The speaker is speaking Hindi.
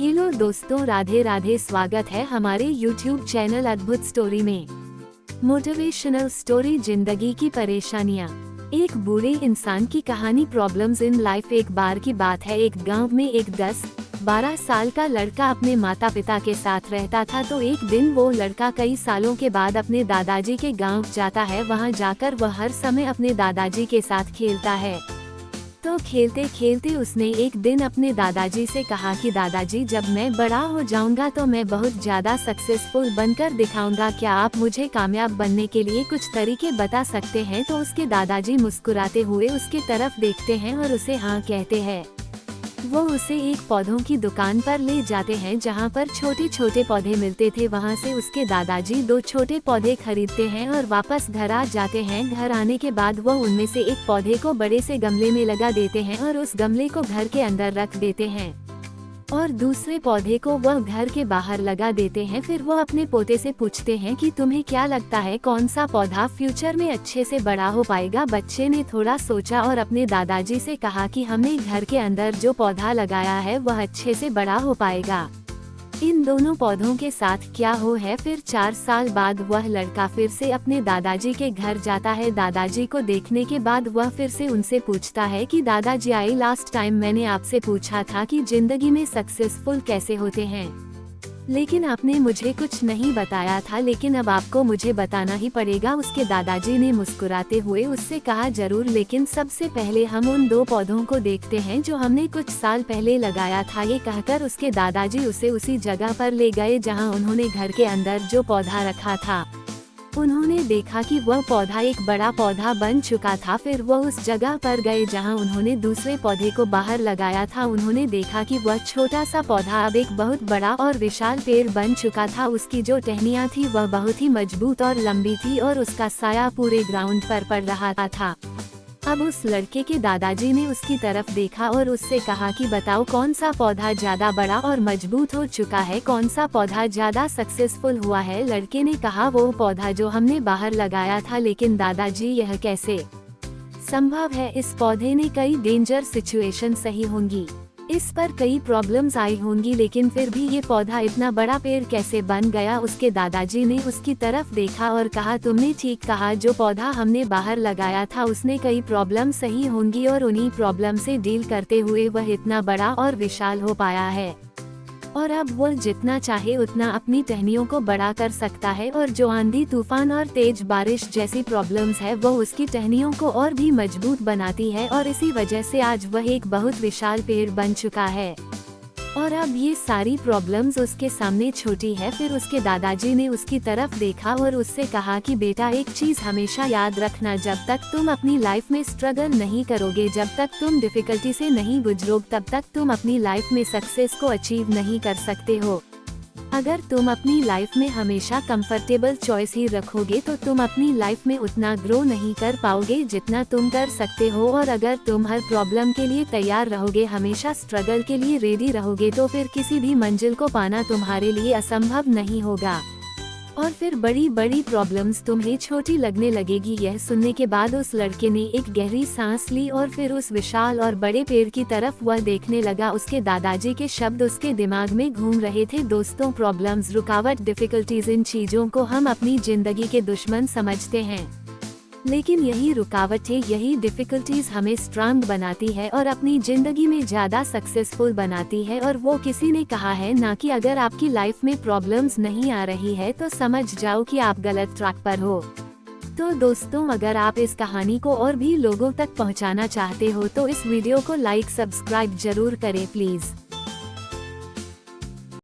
हेलो दोस्तों, राधे राधे। स्वागत है हमारे YouTube चैनल अद्भुत स्टोरी में। मोटिवेशनल स्टोरी, जिंदगी की परेशानियाँ। एक बूढ़े इंसान की कहानी, प्रॉब्लम्स इन लाइफ। एक बार की बात है, एक गांव में एक 10-12 साल का लड़का अपने माता पिता के साथ रहता था। तो एक दिन वो लड़का कई सालों के बाद अपने दादाजी के गांव जाता है। वहां जाकर वह हर समय अपने दादाजी के साथ खेलता है। तो खेलते खेलते उसने एक दिन अपने दादाजी से कहा कि दादाजी, जब मैं बड़ा हो जाऊंगा तो मैं बहुत ज्यादा सक्सेसफुल बनकर दिखाऊंगा। क्या आप मुझे कामयाब बनने के लिए कुछ तरीके बता सकते हैं? तो उसके दादाजी मुस्कुराते हुए उसके तरफ देखते हैं और उसे हाँ कहते हैं। वो उसे एक पौधों की दुकान पर ले जाते हैं जहाँ पर छोटे छोटे पौधे मिलते थे। वहाँ से उसके दादाजी 2 छोटे पौधे खरीदते हैं और वापस घर आ जाते हैं। घर आने के बाद वो उनमें से एक पौधे को बड़े से गमले में लगा देते हैं और उस गमले को घर के अंदर रख देते हैं और दूसरे पौधे को वह घर के बाहर लगा देते हैं। फिर वो अपने पोते से पूछते हैं कि तुम्हें क्या लगता है, कौन सा पौधा फ्यूचर में अच्छे से बड़ा हो पाएगा? बच्चे ने थोड़ा सोचा और अपने दादाजी से कहा कि हमने घर के अंदर जो पौधा लगाया है वह अच्छे से बड़ा हो पाएगा। इन दोनों पौधों के साथ क्या हो है? फिर 4 साल बाद वह लड़का फिर से अपने दादाजी के घर जाता है। दादाजी को देखने के बाद वह फिर से उनसे पूछता है कि दादाजी, आई लास्ट टाइम मैंने आपसे पूछा था कि जिंदगी में सक्सेसफुल कैसे होते हैं, लेकिन आपने मुझे कुछ नहीं बताया था, लेकिन अब आपको मुझे बताना ही पड़ेगा। उसके दादाजी ने मुस्कुराते हुए उससे कहा, जरूर, लेकिन सबसे पहले हम उन 2 पौधों को देखते हैं जो हमने कुछ साल पहले लगाया था। ये कहकर उसके दादाजी उसे उसी जगह पर ले गए जहां उन्होंने घर के अंदर जो पौधा रखा था। उन्होंने देखा कि वह पौधा एक बड़ा पौधा बन चुका था। फिर वह उस जगह पर गए जहां उन्होंने दूसरे पौधे को बाहर लगाया था। उन्होंने देखा कि वह छोटा सा पौधा अब एक बहुत बड़ा और विशाल पेड़ बन चुका था। उसकी जो टहनियां थी वह बहुत ही मजबूत और लंबी थी और उसका साया पूरे ग्राउंड पर पड़ रहा था। अब उस लड़के के दादाजी ने उसकी तरफ देखा और उससे कहा कि बताओ, कौन सा पौधा ज्यादा बड़ा और मजबूत हो चुका है, कौन सा पौधा ज्यादा सक्सेसफुल हुआ है? लड़के ने कहा, वो पौधा जो हमने बाहर लगाया था। लेकिन दादाजी, यह कैसे संभव है? इस पौधे ने कई डेंजर सिचुएशन सही होंगी, इस पर कई प्रॉब्लम्स आई होंगी, लेकिन फिर भी ये पौधा इतना बड़ा पेड़ कैसे बन गया? उसके दादाजी ने उसकी तरफ देखा और कहा, तुमने ठीक कहा, जो पौधा हमने बाहर लगाया था उसने कई प्रॉब्लम सही होंगी और उन्हीं प्रॉब्लम से डील करते हुए वह इतना बड़ा और विशाल हो पाया है। और अब वह जितना चाहे उतना अपनी टहनियों को बड़ा कर सकता है और जो आंधी तूफान और तेज बारिश जैसी प्रॉब्लम्स है वो उसकी टहनियों को और भी मजबूत बनाती है और इसी वजह से आज वह एक बहुत विशाल पेड़ बन चुका है। और अब ये सारी प्रॉब्लम्स उसके सामने छोटी है। फिर उसके दादाजी ने उसकी तरफ देखा और उससे कहा कि बेटा, एक चीज हमेशा याद रखना, जब तक तुम अपनी लाइफ में स्ट्रगल नहीं करोगे, जब तक तुम डिफिकल्टी से नहीं गुजरोगे, तब तक तुम अपनी लाइफ में सक्सेस को अचीव नहीं कर सकते हो। अगर तुम अपनी लाइफ में हमेशा कंफर्टेबल चॉइस ही रखोगे तो तुम अपनी लाइफ में उतना ग्रो नहीं कर पाओगे जितना तुम कर सकते हो। और अगर तुम हर प्रॉब्लम के लिए तैयार रहोगे, हमेशा स्ट्रगल के लिए रेडी रहोगे, तो फिर किसी भी मंजिल को पाना तुम्हारे लिए असंभव नहीं होगा और फिर बड़ी बड़ी प्रॉब्लम्स तुम्हें छोटी लगने लगेगी। यह सुनने के बाद उस लड़के ने एक गहरी सांस ली और फिर उस विशाल और बड़े पेड़ की तरफ वह देखने लगा। उसके दादाजी के शब्द उसके दिमाग में घूम रहे थे। दोस्तों, प्रॉब्लम्स, रुकावट, डिफिकल्टीज, इन चीजों को हम अपनी जिंदगी के दुश्मन समझते हैं, लेकिन यही रुकावटें, यही डिफिकल्टीज हमें स्ट्रांग बनाती है और अपनी जिंदगी में ज्यादा सक्सेसफुल बनाती है। और वो किसी ने कहा है ना कि अगर आपकी लाइफ में प्रॉब्लम्स नहीं आ रही है तो समझ जाओ कि आप गलत ट्रैक पर हो। तो दोस्तों, अगर आप इस कहानी को और भी लोगों तक पहुंचाना चाहते हो तो इस वीडियो को लाइक, सब्सक्राइब जरूर करें प्लीज।